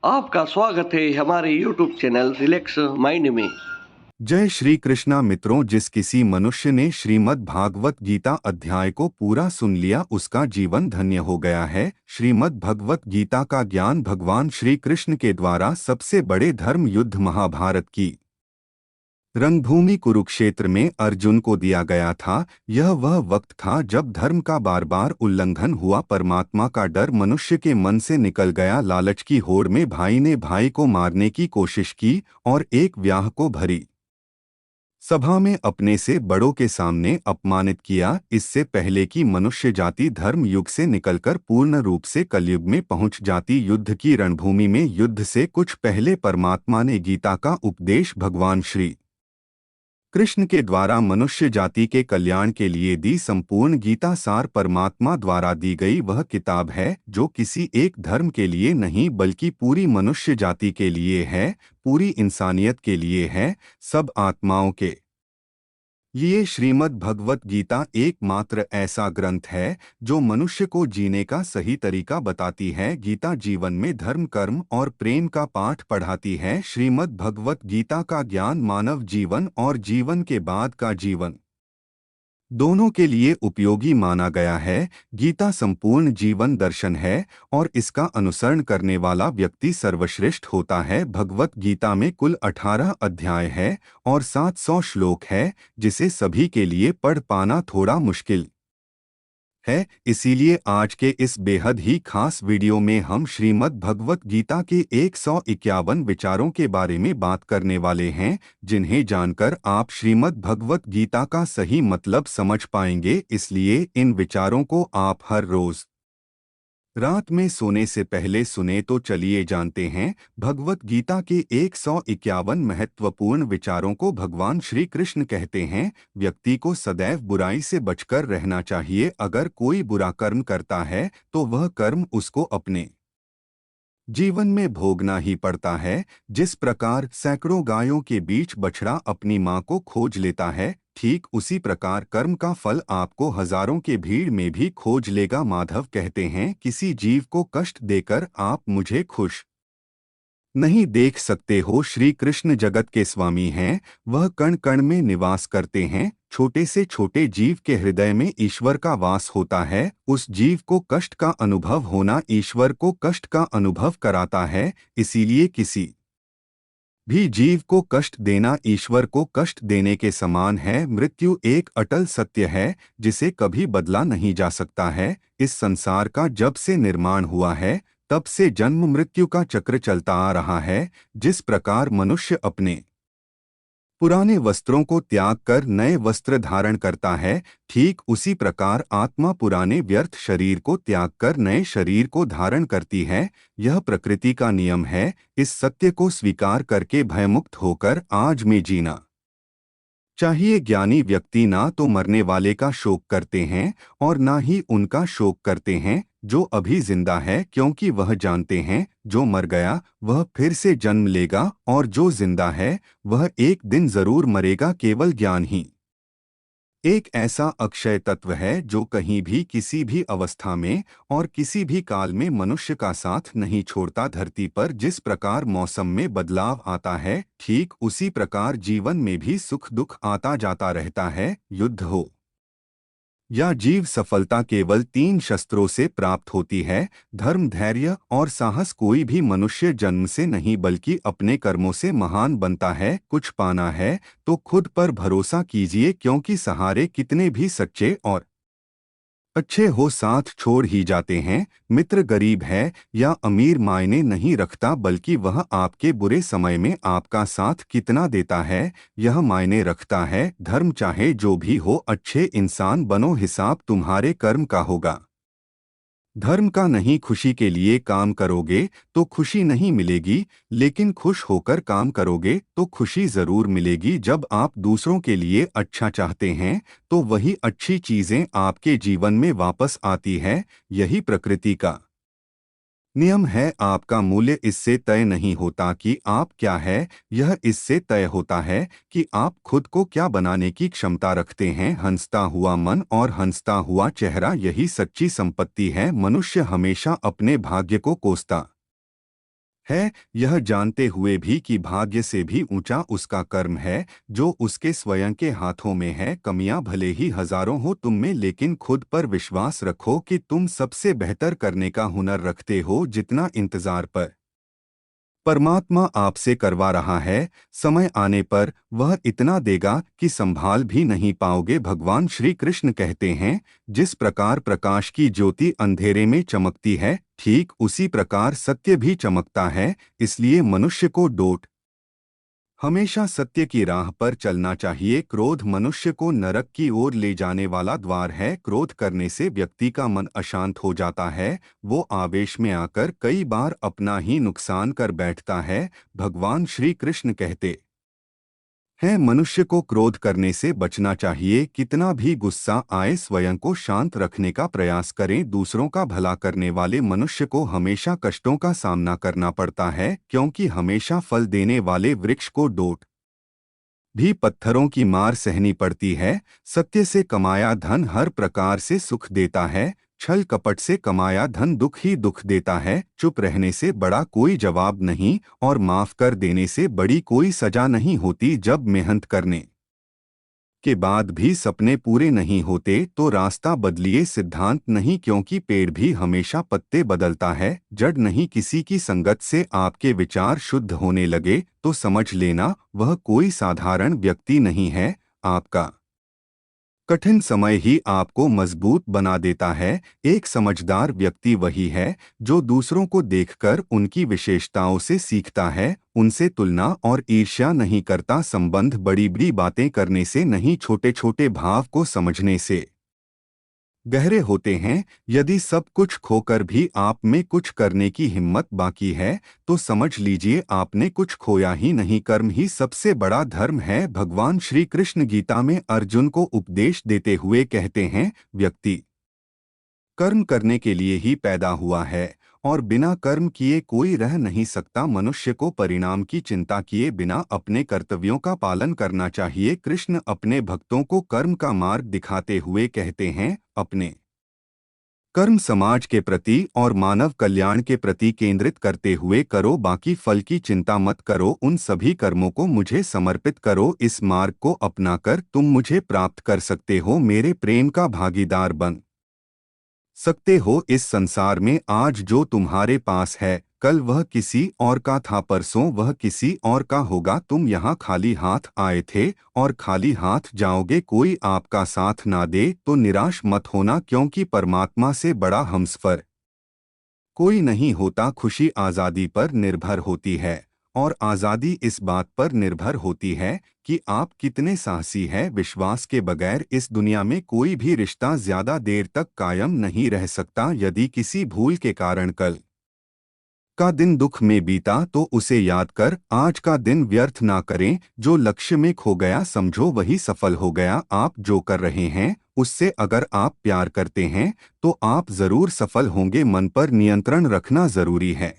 आपका स्वागत है हमारे YouTube चैनल रिलैक्स माइंड में। जय श्री कृष्णा मित्रों। जिस किसी मनुष्य ने श्रीमद् भागवत गीता अध्याय को पूरा सुन लिया उसका जीवन धन्य हो गया है। श्रीमद् भगवत गीता का ज्ञान भगवान श्री कृष्ण के द्वारा सबसे बड़े धर्म युद्ध महाभारत की रंगभूमि कुरुक्षेत्र में अर्जुन को दिया गया था। यह वह वक्त था जब धर्म का बार बार उल्लंघन हुआ, परमात्मा का डर मनुष्य के मन से निकल गया, लालच की होड़ में भाई ने भाई को मारने की कोशिश की और एक व्याह को भरी सभा में अपने से बड़ों के सामने अपमानित किया। इससे पहले कि मनुष्य जाति धर्म युग से निकलकर पूर्ण रूप से कलयुग में पहुंच जाती, युद्ध की रणभूमि में युद्ध से कुछ पहले परमात्मा ने गीता का उपदेश भगवान श्री कृष्ण के द्वारा मनुष्य जाति के कल्याण के लिए दी। संपूर्ण गीता सार परमात्मा द्वारा दी गई वह किताब है जो किसी एक धर्म के लिए नहीं बल्कि पूरी मनुष्य जाति के लिए है, पूरी इंसानियत के लिए है, सब आत्माओं के ये श्रीमद् भगवत गीता एकमात्र ऐसा ग्रंथ है जो मनुष्य को जीने का सही तरीका बताती है। गीता जीवन में धर्म, कर्म और प्रेम का पाठ पढ़ाती है। श्रीमद् भगवत गीता का ज्ञान मानव जीवन और जीवन के बाद का जीवन दोनों के लिए उपयोगी माना गया है। गीता संपूर्ण जीवन दर्शन है और इसका अनुसरण करने वाला व्यक्ति सर्वश्रेष्ठ होता है। भगवत गीता में कुल 18 अध्याय है और 700 श्लोक है, जिसे सभी के लिए पढ़ पाना थोड़ा मुश्किल है। इसीलिए आज के इस बेहद ही खास वीडियो में हम श्रीमद् भगवत गीता के 151 विचारों के बारे में बात करने वाले हैं, जिन्हें जानकर आप श्रीमद् भगवत गीता का सही मतलब समझ पाएंगे। इसलिए इन विचारों को आप हर रोज रात में सोने से पहले सुने। तो चलिए जानते हैं भगवत गीता के 151 महत्वपूर्ण विचारों को। भगवान श्री कृष्ण कहते हैं, व्यक्ति को सदैव बुराई से बचकर रहना चाहिए। अगर कोई बुरा कर्म करता है तो वह कर्म उसको अपने जीवन में भोगना ही पड़ता है। जिस प्रकार सैकड़ों गायों के बीच बछड़ा अपनी मां को खोज लेता है, ठीक उसी प्रकार कर्म का फल आपको हजारों के भीड़ में भी खोज लेगा। माधव कहते हैं, किसी जीव को कष्ट देकर आप मुझे खुश नहीं देख सकते हो। श्री कृष्ण जगत के स्वामी हैं, वह कण कण में निवास करते हैं। छोटे से छोटे जीव के हृदय में ईश्वर का वास होता है। उस जीव को कष्ट का अनुभव होना ईश्वर को कष्ट का अनुभव कराता है। इसीलिए किसी भी जीव को कष्ट देना ईश्वर को कष्ट देने के समान है। मृत्यु एक अटल सत्य है जिसे कभी बदला नहीं जा सकता है। इस संसार का जब से निर्माण हुआ है तब से जन्म मृत्यु का चक्र चलता आ रहा है। जिस प्रकार मनुष्य अपने पुराने वस्त्रों को त्याग कर नए वस्त्र धारण करता है, ठीक उसी प्रकार आत्मा पुराने व्यर्थ शरीर को त्याग कर नए शरीर को धारण करती है। यह प्रकृति का नियम है। इस सत्य को स्वीकार करके भयमुक्त होकर आज में जीना चाहिए। ज्ञानी व्यक्ति ना तो मरने वाले का शोक करते हैं और ना ही उनका शोक करते हैं जो अभी जिंदा है, क्योंकि वह जानते हैं जो मर गया वह फिर से जन्म लेगा और जो जिंदा है वह एक दिन जरूर मरेगा। केवल ज्ञान ही एक ऐसा अक्षय तत्व है जो कहीं भी किसी भी अवस्था में और किसी भी काल में मनुष्य का साथ नहीं छोड़ता। धरती पर जिस प्रकार मौसम में बदलाव आता है, ठीक उसी प्रकार जीवन में भी सुख दुख आता जाता रहता है। युद्ध हो या जीव सफलता केवल 3 शस्त्रों से प्राप्त होती है, धर्म, धैर्य और साहस। कोई भी मनुष्य जन्म से नहीं बल्कि अपने कर्मों से महान बनता है। कुछ पाना है तो खुद पर भरोसा कीजिए, क्योंकि सहारे कितने भी सच्चे और अच्छे हो साथ छोड़ ही जाते हैं। मित्र गरीब है या अमीर मायने नहीं रखता, बल्कि वह आपके बुरे समय में आपका साथ कितना देता है यह मायने रखता है। धर्म चाहे जो भी हो, अच्छे इंसान बनो, हिसाब तुम्हारे कर्म का होगा। धर्म का नहीं, खुशी के लिए काम करोगे तो खुशी नहीं मिलेगी, लेकिन खुश होकर काम करोगे तो खुशी जरूर मिलेगी। जब आप दूसरों के लिए अच्छा चाहते हैं तो वही अच्छी चीजें आपके जीवन में वापस आती है। यही प्रकृति का नियम है। आपका मूल्य इससे तय नहीं होता कि आप क्या है, यह इससे तय होता है कि आप खुद को क्या बनाने की क्षमता रखते हैं। हंसता हुआ मन और हंसता हुआ चेहरा, यही सच्ची संपत्ति है। मनुष्य हमेशा अपने भाग्य को कोसता है, यह जानते हुए भी कि भाग्य से भी ऊंचा उसका कर्म है जो उसके स्वयं के हाथों में है। कमियां भले ही हजारों हो तुम में, लेकिन खुद पर विश्वास रखो कि तुम सबसे बेहतर करने का हुनर रखते हो। जितना इंतजार पर परमात्मा आपसे करवा रहा है, समय आने पर वह इतना देगा कि संभाल भी नहीं पाओगे। भगवान श्री कृष्ण कहते हैं, जिस प्रकार प्रकाश की ज्योति अंधेरे में चमकती है, ठीक उसी प्रकार सत्य भी चमकता है। इसलिए मनुष्य को डोट हमेशा सत्य की राह पर चलना चाहिए। क्रोध मनुष्य को नरक की ओर ले जाने वाला द्वार है। क्रोध करने से व्यक्ति का मन अशांत हो जाता है, वो आवेश में आकर कई बार अपना ही नुकसान कर बैठता है। भगवान श्री कृष्ण कहते हैं, मनुष्य को क्रोध करने से बचना चाहिए। कितना भी गुस्सा आए, स्वयं को शांत रखने का प्रयास करें। दूसरों का भला करने वाले मनुष्य को हमेशा कष्टों का सामना करना पड़ता है, क्योंकि हमेशा फल देने वाले वृक्ष को डोट भी पत्थरों की मार सहनी पड़ती है। सत्य से कमाया धन हर प्रकार से सुख देता है, छल कपट से कमाया धन दुख ही दुख देता है। चुप रहने से बड़ा कोई जवाब नहीं, और माफ कर देने से बड़ी कोई सजा नहीं होती। जब मेहनत करने के बाद भी सपने पूरे नहीं होते तो रास्ता बदलिए, सिद्धांत नहीं, क्योंकि पेड़ भी हमेशा पत्ते बदलता है। जड़ नहीं, किसी की संगत से आपके विचार शुद्ध होने लगे तो समझ लेना वह कोई साधारण व्यक्ति नहीं है। आपका कठिन समय ही आपको मजबूत बना देता है। एक समझदार व्यक्ति वही है जो दूसरों को देखकर उनकी विशेषताओं से सीखता है, उनसे तुलना और ईर्ष्या नहीं करता। संबंध बड़ी बड़ी बातें करने से नहीं, छोटे छोटे भाव को समझने से गहरे होते हैं। यदि सब कुछ खोकर भी आप में कुछ करने की हिम्मत बाकी है तो समझ लीजिए आपने कुछ खोया ही नहीं। कर्म ही सबसे बड़ा धर्म है। भगवान श्री कृष्ण गीता में अर्जुन को उपदेश देते हुए कहते हैं, व्यक्ति कर्म करने के लिए ही पैदा हुआ है और बिना कर्म किए कोई रह नहीं सकता। मनुष्य को परिणाम की चिंता किए बिना अपने कर्तव्यों का पालन करना चाहिए। कृष्ण अपने भक्तों को कर्म का मार्ग दिखाते हुए कहते हैं, अपने कर्म समाज के प्रति और मानव कल्याण के प्रति केंद्रित करते हुए करो, बाकी फल की चिंता मत करो। उन सभी कर्मों को मुझे समर्पित करो। इस मार्ग को अपनाकर तुम मुझे प्राप्त कर सकते हो, मेरे प्रेम का भागीदार बन सकते हो। इस संसार में आज जो तुम्हारे पास है, कल वह किसी और का था, परसों वह किसी और का होगा। तुम यहाँ खाली हाथ आए थे और खाली हाथ जाओगे। कोई आपका साथ ना दे तो निराश मत होना, क्योंकि परमात्मा से बड़ा हमसफर कोई नहीं होता। खुशी आज़ादी पर निर्भर होती है, और आज़ादी इस बात पर निर्भर होती है कि आप कितने साहसी हैं। विश्वास के बगैर इस दुनिया में कोई भी रिश्ता ज्यादा देर तक कायम नहीं रह सकता। यदि किसी भूल के कारण कल का दिन दुख में बीता तो उसे याद कर आज का दिन व्यर्थ ना करें। जो लक्ष्य में खो गया समझो वही सफल हो गया। आप जो कर रहे हैं उससे अगर आप प्यार करते हैं तो आप जरूर सफल होंगे। मन पर नियंत्रण रखना जरूरी है।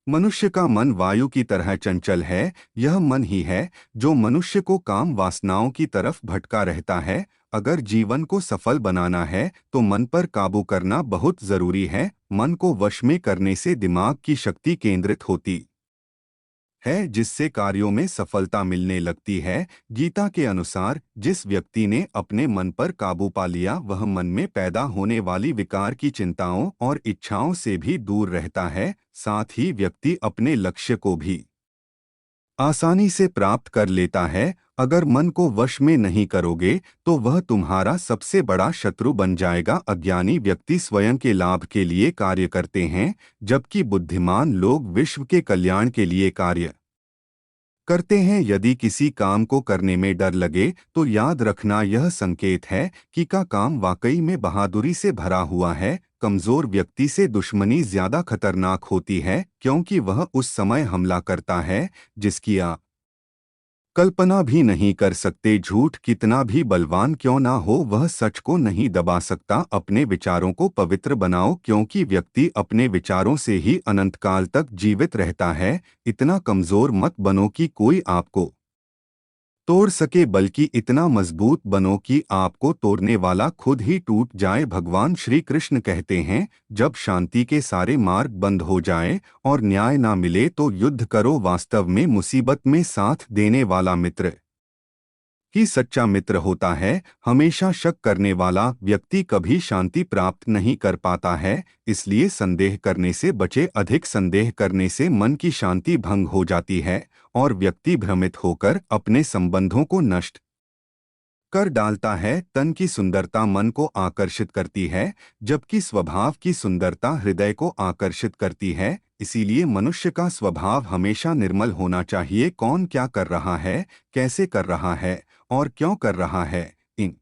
मनुष्य का मन वायु की तरह चंचल है। यह मन ही है जो मनुष्य को काम वासनाओं की तरफ भटका रहता है। अगर जीवन को सफल बनाना है तो मन पर काबू करना बहुत जरूरी है। मन को वश में करने से दिमाग की शक्ति केंद्रित होती है, जिससे कार्यों में सफलता मिलने लगती है। गीता के अनुसार जिस व्यक्ति ने अपने मन पर काबू पा लिया वह मन में पैदा होने वाली विकार की चिंताओं और इच्छाओं से भी दूर रहता है। साथ ही व्यक्ति अपने लक्ष्य को भी आसानी से प्राप्त कर लेता है। अगर मन को वश में नहीं करोगे तो वह तुम्हारा सबसे बड़ा शत्रु बन जाएगा। अज्ञानी व्यक्ति स्वयं के लाभ के लिए कार्य करते हैं, जबकि बुद्धिमान लोग विश्व के कल्याण के लिए कार्य करते हैं। यदि किसी काम को करने में डर लगे तो याद रखना यह संकेत है कि का काम वाकई में बहादुरी से भरा हुआ है। कमजोर व्यक्ति से दुश्मनी ज्यादा खतरनाक होती है, क्योंकि वह उस समय हमला करता है जिसकी आप कल्पना भी नहीं कर सकते। झूठ कितना भी बलवान क्यों ना हो वह सच को नहीं दबा सकता। अपने विचारों को पवित्र बनाओ, क्योंकि व्यक्ति अपने विचारों से ही अनंत काल तक जीवित रहता है। इतना कमजोर मत बनो कि कोई आपको तोड़ सके, बल्कि इतना मजबूत बनो कि आपको तोड़ने वाला खुद ही टूट जाए। भगवान श्री कृष्ण कहते हैं, जब शांति के सारे मार्ग बंद हो जाएं और न्याय ना मिले तो युद्ध करो। वास्तव में मुसीबत में साथ देने वाला मित्र ही सच्चा मित्र होता है। हमेशा शक करने वाला व्यक्ति कभी शांति प्राप्त नहीं कर पाता है। इसलिए संदेह करने से बचे। अधिक संदेह करने से मन की शांति भंग हो जाती है और व्यक्ति भ्रमित होकर अपने संबंधों को नष्ट कर डालता है। तन की सुंदरता मन को आकर्षित करती है, जबकि स्वभाव की सुंदरता हृदय को आकर्षित करती है। इसीलिए मनुष्य का स्वभाव हमेशा निर्मल होना चाहिए। कौन क्या कर रहा है, कैसे कर रहा है और क्यों कर रहा है, इन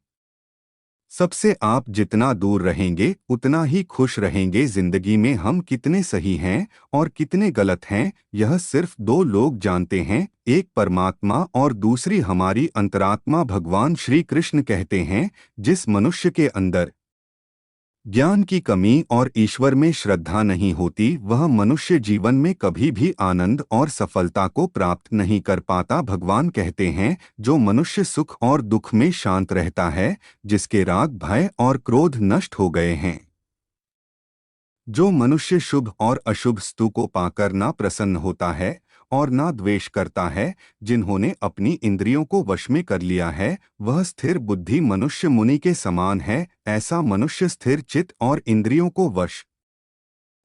सबसे आप जितना दूर रहेंगे उतना ही खुश रहेंगे। जिंदगी में हम कितने सही हैं और कितने गलत हैं, यह सिर्फ दो लोग जानते हैं, एक परमात्मा और दूसरी हमारी अंतरात्मा। भगवान श्री कृष्ण कहते हैं, जिस मनुष्य के अंदर ज्ञान की कमी और ईश्वर में श्रद्धा नहीं होती, वह मनुष्य जीवन में कभी भी आनंद और सफलता को प्राप्त नहीं कर पाता। भगवान कहते हैं, जो मनुष्य सुख और दुख में शांत रहता है, जिसके राग भय और क्रोध नष्ट हो गए हैं, जो मनुष्य शुभ और अशुभ स्तु को पाकर ना प्रसन्न होता है और ना द्वेष करता है, जिन्होंने अपनी इंद्रियों को वश में कर लिया है, वह स्थिर बुद्धि मनुष्य मुनि के समान है। ऐसा मनुष्य स्थिर चित्त और इंद्रियों को वश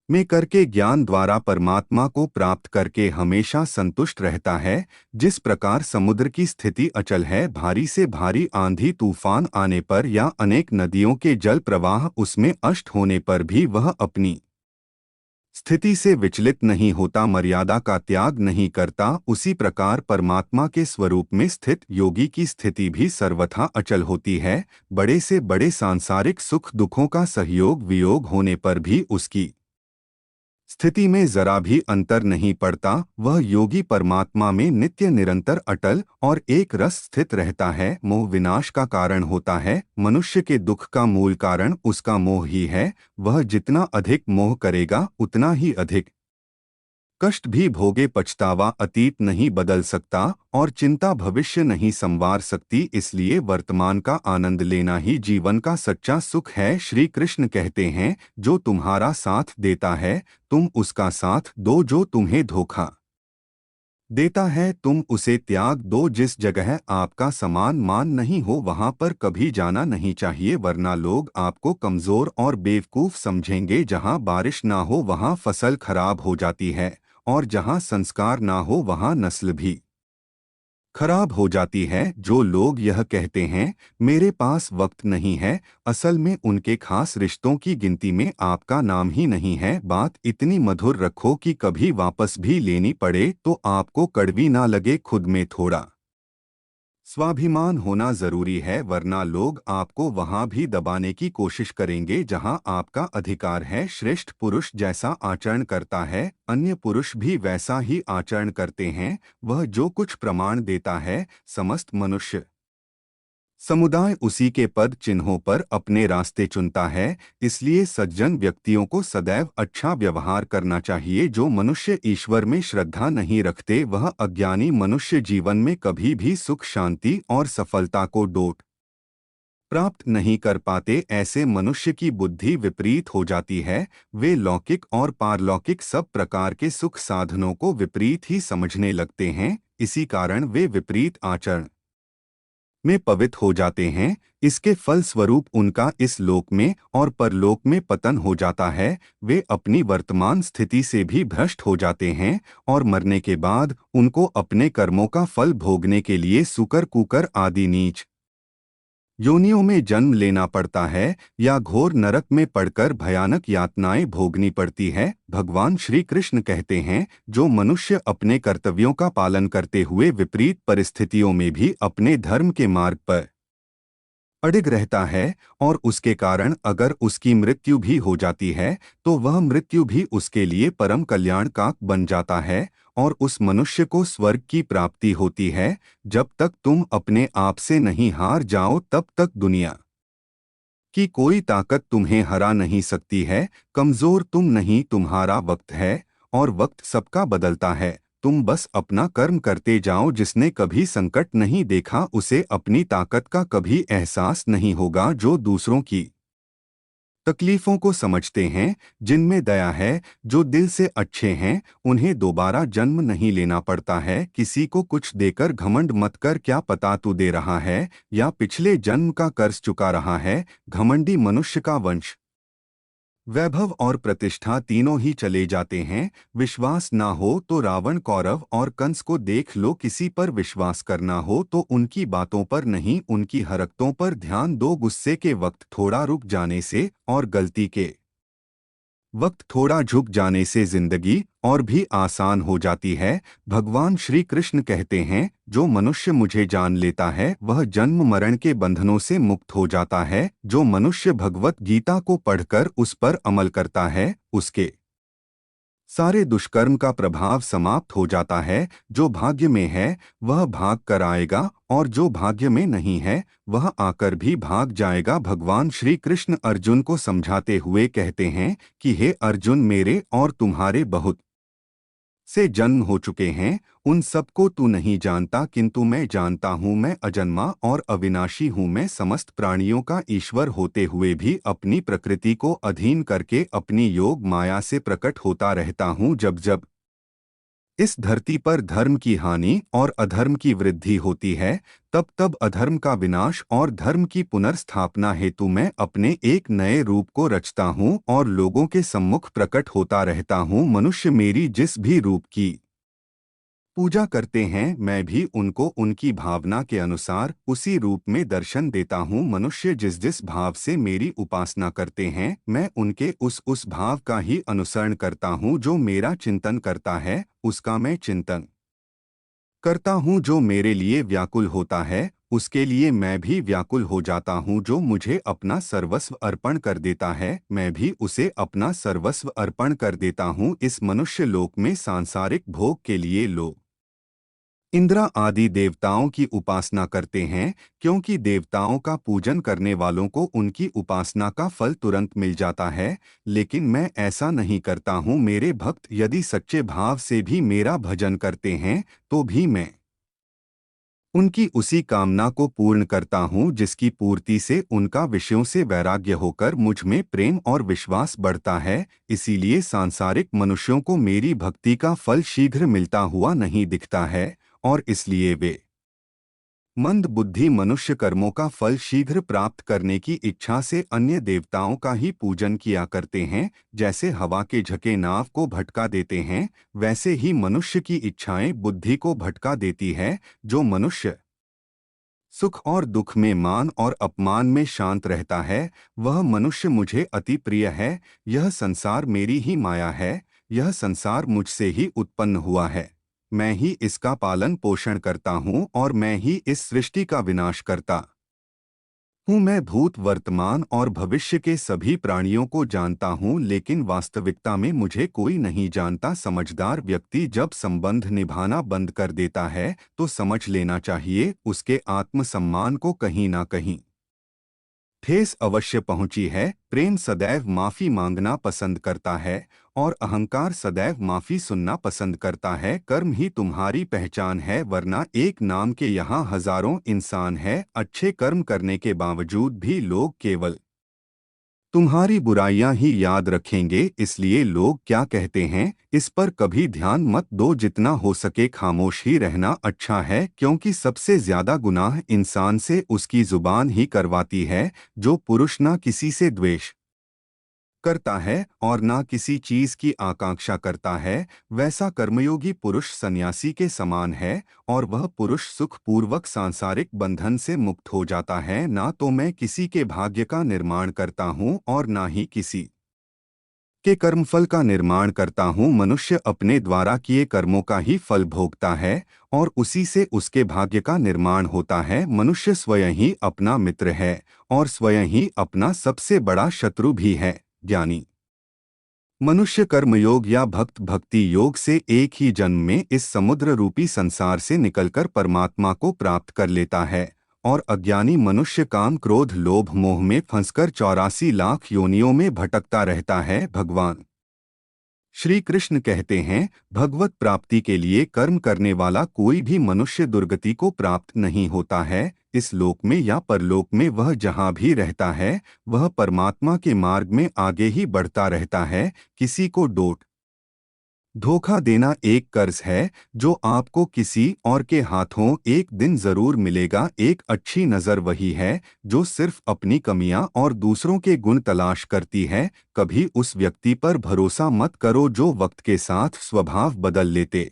में करके ज्ञान द्वारा परमात्मा को प्राप्त करके हमेशा संतुष्ट रहता है। जिस प्रकार समुद्र की स्थिति अचल है, भारी से भारी आंधी तूफान आने पर या अनेक नदियों के जल प्रवाह उसमें अष्ट होने पर भी वह अपनी स्थिति से विचलित नहीं होता, मर्यादा का त्याग नहीं करता, उसी प्रकार परमात्मा के स्वरूप में स्थित योगी की स्थिति भी सर्वथा अचल होती है। बड़े से बड़े सांसारिक सुख दुखों का सहयोग वियोग होने पर भी उसकी स्थिति में जरा भी अंतर नहीं पड़ता। वह योगी परमात्मा में नित्य निरंतर अटल और एक रस स्थित रहता है। मोह विनाश का कारण होता है। मनुष्य के दुख का मूल कारण उसका मोह ही है। वह जितना अधिक मोह करेगा उतना ही अधिक कष्ट भी भोगे। पछतावा अतीत नहीं बदल सकता और चिंता भविष्य नहीं संवार सकती। इसलिए वर्तमान का आनंद लेना ही जीवन का सच्चा सुख है। श्री कृष्ण कहते हैं, जो तुम्हारा साथ देता है तुम उसका साथ दो, जो तुम्हें धोखा देता है तुम उसे त्याग दो। जिस जगह आपका समान मान नहीं हो वहां पर कभी जाना नहीं चाहिए, वरना लोग आपको कमजोर और बेवकूफ समझेंगे। जहां बारिश ना हो वहां फसल खराब हो जाती है और जहां संस्कार ना हो वहां नस्ल भी खराब हो जाती है। जो लोग यह कहते हैं, मेरे पास वक्त नहीं है, असल में उनके खास रिश्तों की गिनती में आपका नाम ही नहीं है। बात इतनी मधुर रखो कि कभी वापस भी लेनी पड़े तो आपको कड़वी ना लगे। खुद में थोड़ा स्वाभिमान होना जरूरी है, वरना लोग आपको वहां भी दबाने की कोशिश करेंगे जहां आपका अधिकार है। श्रेष्ठ पुरुष जैसा आचरण करता है, अन्य पुरुष भी वैसा ही आचरण करते हैं। वह जो कुछ प्रमाण देता है, समस्त मनुष्य समुदाय उसी के पद चिन्हों पर अपने रास्ते चुनता है। इसलिए सज्जन व्यक्तियों को सदैव अच्छा व्यवहार करना चाहिए। जो मनुष्य ईश्वर में श्रद्धा नहीं रखते, वह अज्ञानी मनुष्य जीवन में कभी भी सुख शांति और सफलता को डोट प्राप्त नहीं कर पाते। ऐसे मनुष्य की बुद्धि विपरीत हो जाती है। वे लौकिक और पारलौकिक सब प्रकार के सुख साधनों को विपरीत ही समझने लगते हैं। इसी कारण वे विपरीत आचरण में पवित्र हो जाते हैं। इसके फल स्वरूप उनका इस लोक में और परलोक में पतन हो जाता है। वे अपनी वर्तमान स्थिति से भी भ्रष्ट हो जाते हैं और मरने के बाद उनको अपने कर्मों का फल भोगने के लिए सूकर कुकर आदि नीच योनियों में जन्म लेना पड़ता है या घोर नरक में पड़कर भयानक यातनाएं भोगनी पड़ती है। भगवान श्री कृष्ण कहते हैं, जो मनुष्य अपने कर्तव्यों का पालन करते हुए विपरीत परिस्थितियों में भी अपने धर्म के मार्ग पर अडिग रहता है और उसके कारण अगर उसकी मृत्यु भी हो जाती है तो वह मृत्यु भी उसके लिए परम कल्याण का बन जाता है और उस मनुष्य को स्वर्ग की प्राप्ति होती है। जब तक तुम अपने आप से नहीं हार जाओ तब तक दुनिया की कोई ताकत तुम्हें हरा नहीं सकती है। कमजोर तुम नहीं, तुम्हारा वक्त है और वक्त सबका बदलता है। तुम बस अपना कर्म करते जाओ। जिसने कभी संकट नहीं देखा उसे अपनी ताकत का कभी एहसास नहीं होगा। जो दूसरों की तकलीफों को समझते हैं, जिनमें दया है, जो दिल से अच्छे हैं, उन्हें दोबारा जन्म नहीं लेना पड़ता है। किसी को कुछ देकर घमंड मत कर। क्या पता तू दे रहा है या पिछले जन्म का कर्ज चुका रहा है। घमंडी मनुष्य का वंश, वैभव और प्रतिष्ठा तीनों ही चले जाते हैं। विश्वास ना हो तो रावण, कौरव और कंस को देख लो। किसी पर विश्वास करना हो तो उनकी बातों पर नहीं, उनकी हरकतों पर ध्यान दो। गुस्से के वक्त थोड़ा रुक जाने से और गलती के वक्त थोड़ा झुक जाने से जिंदगी और भी आसान हो जाती है। भगवान श्री कृष्ण कहते हैं, जो मनुष्य मुझे जान लेता है वह जन्म मरण के बंधनों से मुक्त हो जाता है। जो मनुष्य भगवत गीता को पढ़कर उस पर अमल करता है, उसके सारे दुष्कर्म का प्रभाव समाप्त हो जाता है। जो भाग्य में है वह भाग कर आएगा और जो भाग्य में नहीं है वह आकर भी भाग जाएगा। भगवान श्री कृष्ण अर्जुन को समझाते हुए कहते हैं कि हे अर्जुन, मेरे और तुम्हारे बहुत से जन्म हो चुके हैं, उन सबको तू नहीं जानता, किंतु मैं जानता हूँ। मैं अजन्मा और अविनाशी हूँ। मैं समस्त प्राणियों का ईश्वर होते हुए भी अपनी प्रकृति को अधीन करके अपनी योग माया से प्रकट होता रहता हूँ। जब जब इस धरती पर धर्म की हानि और अधर्म की वृद्धि होती है, तब तब अधर्म का विनाश और धर्म की पुनर्स्थापना हेतु मैं अपने एक नए रूप को रचता हूँ और लोगों के सम्मुख प्रकट होता रहता हूँ। मनुष्य मेरी जिस भी रूप की पूजा करते हैं, मैं भी उनको उनकी भावना के अनुसार उसी रूप में दर्शन देता हूँ। मनुष्य जिस जिस भाव से मेरी उपासना करते हैं, मैं उनके उस भाव का ही अनुसरण करता हूँ। जो मेरा चिंतन करता है उसका मैं चिंतन करता हूँ। जो मेरे लिए व्याकुल होता है उसके लिए मैं भी व्याकुल हो जाता हूँ। जो मुझे अपना सर्वस्व अर्पण कर देता है, मैं भी उसे अपना सर्वस्व अर्पण कर देता हूँ। इस मनुष्य लोक में सांसारिक भोग के लिए लोग इंद्र आदि देवताओं की उपासना करते हैं, क्योंकि देवताओं का पूजन करने वालों को उनकी उपासना का फल तुरंत मिल जाता है। लेकिन मैं ऐसा नहीं करता हूँ। मेरे भक्त यदि सच्चे भाव से भी मेरा भजन करते हैं तो भी मैं उनकी उसी कामना को पूर्ण करता हूँ जिसकी पूर्ति से उनका विषयों से वैराग्य होकर मुझ में प्रेम और विश्वास बढ़ता है। इसीलिए सांसारिक मनुष्यों को मेरी भक्ति का फल शीघ्र मिलता हुआ नहीं दिखता है और इसलिए वे मंद बुद्धि मनुष्य कर्मों का फल शीघ्र प्राप्त करने की इच्छा से अन्य देवताओं का ही पूजन किया करते हैं। जैसे हवा के झके नाव को भटका देते हैं, वैसे ही मनुष्य की इच्छाएं बुद्धि को भटका देती है। जो मनुष्य सुख और दुख में, मान और अपमान में शांत रहता है, वह मनुष्य मुझे अति प्रिय है। यह संसार मेरी ही माया है, यह संसार मुझसे ही उत्पन्न हुआ है। मैं ही इसका पालन पोषण करता हूँ और मैं ही इस सृष्टि का विनाश करता हूँ। मैं भूत, वर्तमान और भविष्य के सभी प्राणियों को जानता हूँ, लेकिन वास्तविकता में मुझे कोई नहीं जानता। समझदार व्यक्ति जब संबंध निभाना बंद कर देता है तो समझ लेना चाहिए उसके आत्मसम्मान को कहीं ना कहीं ठेस अवश्य पहुंची है। प्रेम सदैव माफी मांगना पसंद करता है और अहंकार सदैव माफी सुनना पसंद करता है। कर्म ही तुम्हारी पहचान है, वरना एक नाम के यहाँ हजारों इंसान है। अच्छे कर्म करने के बावजूद भी लोग केवल तुम्हारी बुराइयां ही याद रखेंगे। इसलिए लोग क्या कहते हैं इस पर कभी ध्यान मत दो। जितना हो सके खामोश ही रहना अच्छा है, क्योंकि सबसे ज्यादा गुनाह इंसान से उसकी जुबान ही करवाती है। जो पुरुष ना किसी से द्वेष करता है और ना किसी चीज की आकांक्षा करता है, वैसा कर्मयोगी पुरुष सन्यासी के समान है और वह पुरुष सुखपूर्वक सांसारिक बंधन से मुक्त हो जाता है। ना तो मैं किसी के भाग्य का निर्माण करता हूँ और ना ही किसी के कर्मफल का निर्माण करता हूँ। मनुष्य अपने द्वारा किए कर्मों का ही फल भोगता है और उसी से उसके भाग्य का निर्माण होता है। मनुष्य स्वयं ही अपना मित्र है और स्वयं ही अपना सबसे बड़ा शत्रु भी है। ज्ञानी मनुष्य कर्मयोग या भक्त भक्ति योग से एक ही जन्म में इस समुद्र रूपी संसार से निकलकर परमात्मा को प्राप्त कर लेता है और अज्ञानी मनुष्य काम, क्रोध, लोभ, मोह में फंसकर 84 लाख योनियों में भटकता रहता है। भगवान श्री कृष्ण कहते हैं, भगवत प्राप्ति के लिए कर्म करने वाला कोई भी मनुष्य दुर्गति को प्राप्त नहीं होता है। इस लोक में या परलोक में वह जहाँ भी रहता है, वह परमात्मा के मार्ग में आगे ही बढ़ता रहता है। किसी को धोखा देना एक कर्ज है जो आपको किसी और के हाथों एक दिन जरूर मिलेगा। एक अच्छी नज़र वही है जो सिर्फ अपनी कमियां और दूसरों के गुण तलाश करती है। कभी उस व्यक्ति पर भरोसा मत करो जो वक्त के साथ स्वभाव बदल लेते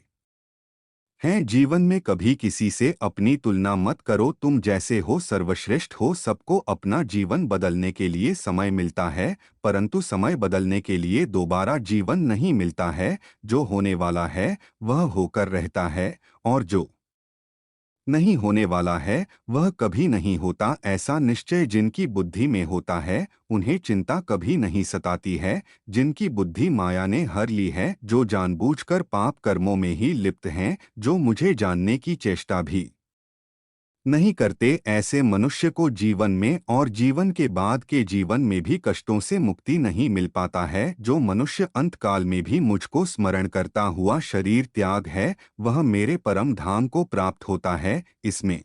हैं। जीवन में कभी किसी से अपनी तुलना मत करो। तुम जैसे हो सर्वश्रेष्ठ हो। सबको अपना जीवन बदलने के लिए समय मिलता है, परंतु समय बदलने के लिए दोबारा जीवन नहीं मिलता है। जो होने वाला है वह होकर रहता है, और जो नहीं होने वाला है वह कभी नहीं होता। ऐसा निश्चय जिनकी बुद्धि में होता है उन्हें चिंता कभी नहीं सताती है। जिनकी बुद्धि माया ने हर ली है, जो जानबूझकर पाप कर्मों में ही लिप्त हैं, जो मुझे जानने की चेष्टा भी नहीं करते, ऐसे मनुष्य को जीवन में और जीवन के बाद के जीवन में भी कष्टों से मुक्ति नहीं मिल पाता है। जो मनुष्य अंतकाल में भी मुझको स्मरण करता हुआ शरीर त्याग है, वह मेरे परम धाम को प्राप्त होता है। इसमें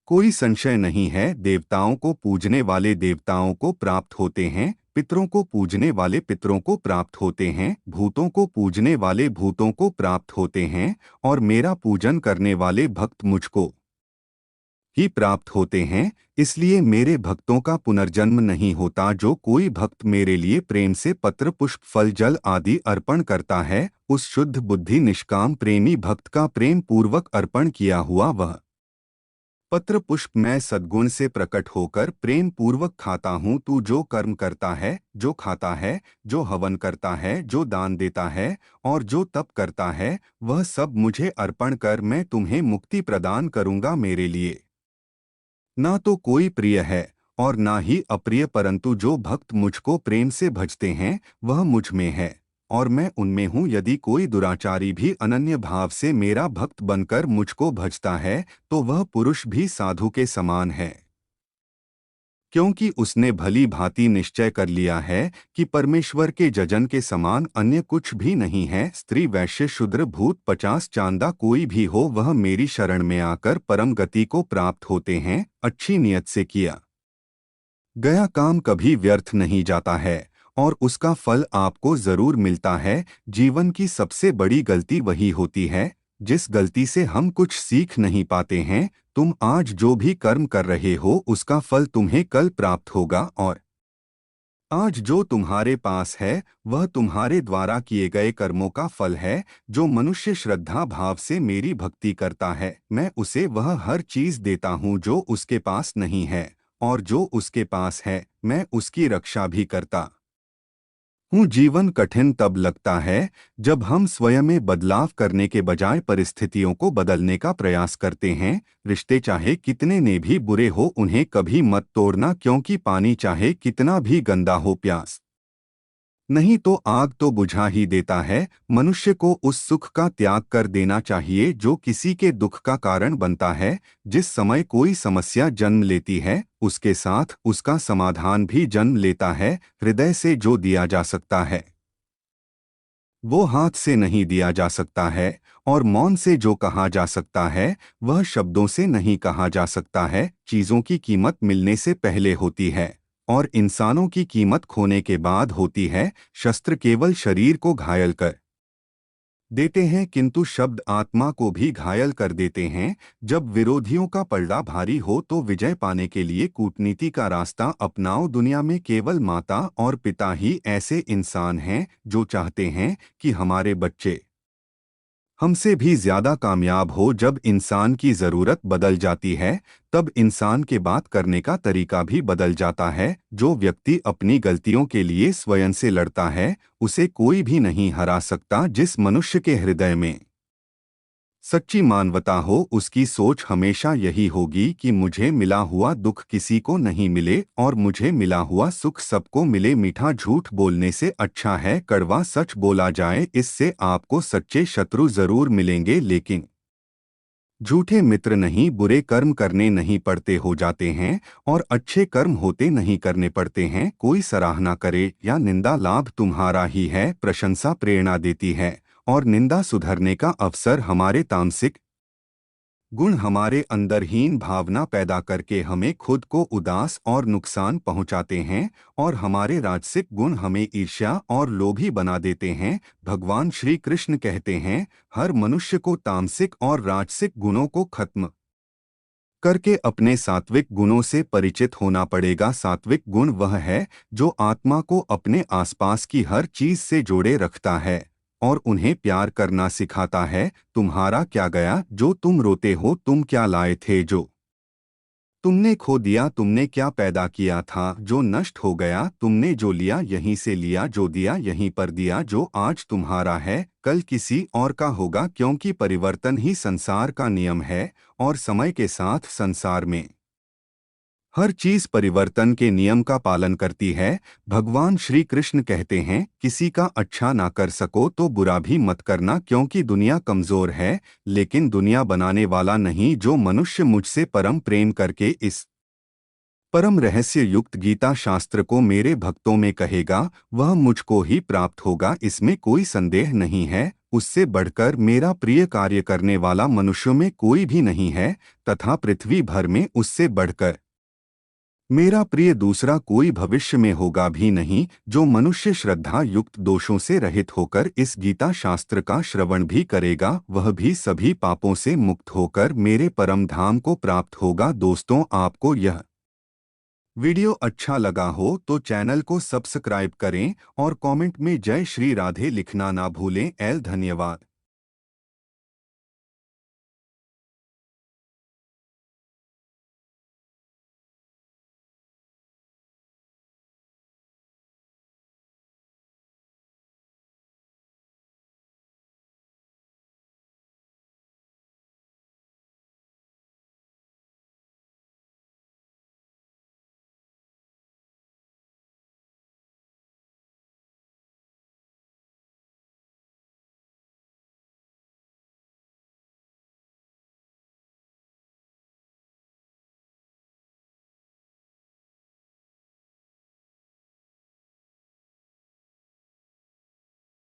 कोई संशय नहीं है। देवताओं को पूजने वाले देवताओं को प्राप्त होते हैं, पितरों को पूजने वाले पितरों को प्राप्त होते हैं, भूतों को पूजने वाले भूतों को प्राप्त होते हैं, और मेरा पूजन करने वाले भक्त मुझको ही प्राप्त होते हैं। इसलिए मेरे भक्तों का पुनर्जन्म नहीं होता। जो कोई भक्त मेरे लिए प्रेम से पत्र पुष्प फल जल आदि अर्पण करता है, उस शुद्ध बुद्धि निष्काम प्रेमी भक्त का प्रेम पूर्वक अर्पण किया हुआ वह पत्र पुष्प मैं सद्गुण से प्रकट होकर प्रेम पूर्वक खाता हूँ। तू जो कर्म करता है, जो खाता है, जो हवन करता है, जो दान देता है और जो तप करता है, वह सब मुझे अर्पण कर, मैं तुम्हें मुक्ति प्रदान करूँगा। मेरे लिए ना तो कोई प्रिय है और ना ही अप्रिय, परंतु जो भक्त मुझको प्रेम से भजते हैं वह मुझ में है और मैं उनमें हूँ। यदि कोई दुराचारी भी अनन्य भाव से मेरा भक्त बनकर मुझको भजता है, तो वह पुरुष भी साधु के समान है, क्योंकि उसने भली भांति निश्चय कर लिया है कि परमेश्वर के जजन के समान अन्य कुछ भी नहीं है। स्त्री वैश्य शूद्र भूत 50 चांदा कोई भी हो, वह मेरी शरण में आकर परम गति को प्राप्त होते हैं। अच्छी नियत से किया गया काम कभी व्यर्थ नहीं जाता है और उसका फल आपको जरूर मिलता है। जीवन की सबसे बड़ी गलती वही होती है जिस गलती से हम कुछ सीख नहीं पाते हैं। तुम आज जो भी कर्म कर रहे हो उसका फल तुम्हें कल प्राप्त होगा, और आज जो तुम्हारे पास है वह तुम्हारे द्वारा किए गए कर्मों का फल है। जो मनुष्य श्रद्धा भाव से मेरी भक्ति करता है, मैं उसे वह हर चीज देता हूँ जो उसके पास नहीं है, और जो उसके पास है मैं उसकी रक्षा भी करता हूँ। जीवन कठिन तब लगता है जब हम स्वयं में बदलाव करने के बजाय परिस्थितियों को बदलने का प्रयास करते हैं। रिश्ते चाहे कितने ने भी बुरे हो उन्हें कभी मत तोड़ना, क्योंकि पानी चाहे कितना भी गंदा हो, प्यास नहीं तो आग तो बुझा ही देता है। मनुष्य को उस सुख का त्याग कर देना चाहिए जो किसी के दुख का कारण बनता है। जिस समय कोई समस्या जन्म लेती है उसके साथ उसका समाधान भी जन्म लेता है। हृदय से जो दिया जा सकता है वो हाथ से नहीं दिया जा सकता है, और मौन से जो कहा जा सकता है वह शब्दों से नहीं कहा जा सकता है। चीजों की कीमत मिलने से पहले होती है और इंसानों की कीमत खोने के बाद होती है। शस्त्र केवल शरीर को घायल कर देते हैं, किंतु शब्द आत्मा को भी घायल कर देते हैं। जब विरोधियों का पलड़ा भारी हो तो विजय पाने के लिए कूटनीति का रास्ता अपनाओ। दुनिया में केवल माता और पिता ही ऐसे इंसान हैं जो चाहते हैं कि हमारे बच्चे हमसे भी ज्यादा कामयाब हो। जब इंसान की जरूरत बदल जाती है तब इंसान के बात करने का तरीका भी बदल जाता है। जो व्यक्ति अपनी गलतियों के लिए स्वयं से लड़ता है उसे कोई भी नहीं हरा सकता। जिस मनुष्य के हृदय में सच्ची मानवता हो उसकी सोच हमेशा यही होगी कि मुझे मिला हुआ दुख किसी को नहीं मिले और मुझे मिला हुआ सुख सबको मिले। मीठा झूठ बोलने से अच्छा है कड़वा सच बोला जाए। इससे आपको सच्चे शत्रु जरूर मिलेंगे, लेकिन झूठे मित्र नहीं, बुरे कर्म करने नहीं पड़ते हो जाते हैं और अच्छे कर्म होते नहीं करने पड़ते हैं। कोई सराहना करे या निंदा, लाभ तुम्हारा ही है। प्रशंसा प्रेरणा देती है और निंदा सुधरने का अवसर। हमारे तामसिक गुण हमारे अंदर हीन भावना पैदा करके हमें खुद को उदास और नुकसान पहुंचाते हैं और हमारे राजसिक गुण हमें ईर्ष्या और लोभी बना देते हैं। भगवान श्री कृष्ण कहते हैं, हर मनुष्य को तामसिक और राजसिक गुणों को खत्म करके अपने सात्विक गुणों से परिचित होना पड़ेगा। सात्विक गुण वह है जो आत्मा को अपने आसपास की हर चीज से जोड़े रखता है और उन्हें प्यार करना सिखाता है। तुम्हारा क्या गया जो तुम रोते हो? तुम क्या लाए थे जो तुमने खो दिया? तुमने क्या पैदा किया था जो नष्ट हो गया? तुमने जो लिया यहीं से लिया, जो दिया यहीं पर दिया। जो आज तुम्हारा है कल किसी और का होगा, क्योंकि परिवर्तन ही संसार का नियम है और समय के साथ संसार में हर चीज परिवर्तन के नियम का पालन करती है। भगवान श्री कृष्ण कहते हैं, किसी का अच्छा ना कर सको तो बुरा भी मत करना, क्योंकि दुनिया कमजोर है लेकिन दुनिया बनाने वाला नहीं। जो मनुष्य मुझसे परम प्रेम करके इस परम रहस्य युक्त गीता शास्त्र को मेरे भक्तों में कहेगा, वह मुझको ही प्राप्त होगा, इसमें कोई संदेह नहीं है। उससे बढ़कर मेरा प्रिय कार्य करने वाला मनुष्यों में कोई भी नहीं है तथा पृथ्वी भर में उससे बढ़कर मेरा प्रिय दूसरा कोई भविष्य में होगा भी नहीं। जो मनुष्य श्रद्धा युक्त दोषों से रहित होकर इस गीता शास्त्र का श्रवण भी करेगा, वह भी सभी पापों से मुक्त होकर मेरे परम धाम को प्राप्त होगा। दोस्तों, आपको यह वीडियो अच्छा लगा हो तो चैनल को सब्सक्राइब करें और कमेंट में जय श्री राधे लिखना ना भूलें। धन्यवाद।